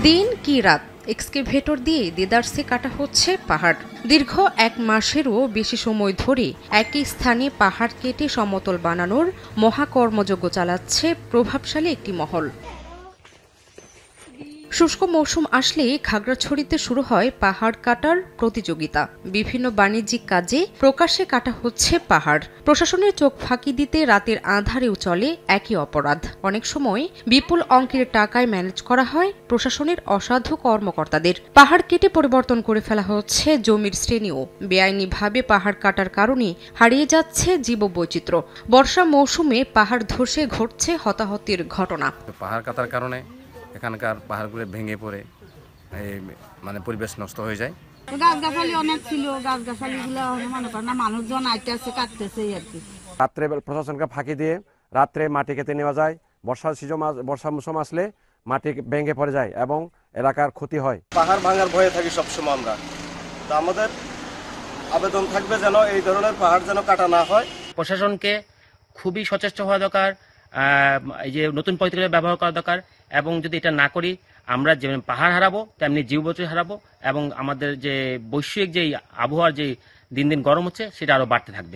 দিন কি রাত এক্সকেভেটর দিয়ে দেদারসে কাটা হচ্ছে পাহাড়। দীর্ঘ 1 মাসেরও বেশি সময় ধরে একই স্থানে পাহাড় কেটে সমতল বানানোর মহাকর্মযজ্ঞ চালাচ্ছে প্রভাবশালী একটি মহল। শুষ্ক মৌসুম আসলে খাগড়াছড়িতে শুরু হয় পাহাড় কাটার প্রতিযোগিতা। বিভিন্ন বাণিজ্যিক কাজে প্রকাশ্যে কাটা হচ্ছে পাহাড়। প্রশাসনের চোখ ফাঁকি দিতে রাতের আঁধারেও চলে একই অপরাধ। অনেক সময় বিপুল অঙ্কের টাকায় ম্যানেজ করা হয় প্রশাসনের অসাধু কর্মকর্তাদের। পাহাড় কেটে পরিবর্তন করে ফেলা হচ্ছে জমির শ্রেণীও। বেআইনিভাবে পাহাড় কাটার কারণে হারিয়ে যাচ্ছে জীববৈচিত্র্য। বর্ষা মৌসুমে পাহাড় ধসে ঘটছে হতাহতের ঘটনা। পাহাড় কাটার কারণে এখানকার পাহাড়গুলো ভেঙে পড়ে মানে পরিবেশ নষ্ট হয়ে যায়। গাছগাছালি অনেক ছিল, গাছগাছালিগুলো মনে করেন না মানুষজন আইতেছে কাটতেছে আর কি। রাত্রে প্রশাসনকে ফাঁকি দিয়ে রাত্রে মাটি কেটে নেওয়া যায়। বর্ষা মৌসুম আসলে মাটি ভেঙে পড়ে যায় এবং এলাকার ক্ষতি হয়। পাহাড় ভাঙার ভয়ে থাকি সবসময় আমরা। তো আমাদের আবেদন থাকবে যেন এই ধরনের পাহাড় যেন কাটা না হয়। প্রশাসনকে খুবই সচেষ্ট হওয়া দরকার, এই যে নতুন পদ্ধতি ব্যবহার করা দরকার, এবং যদি এটা না করি আমরা যেমন পাহাড় হারাবো তেমনি জীববৈচিত্র্য হারাবো, এবং আমাদের যে বৈশ্বিক যে আবহাওয়ার যে দিন দিন গরম হচ্ছে সেটা আরো বাড়তে থাকবে।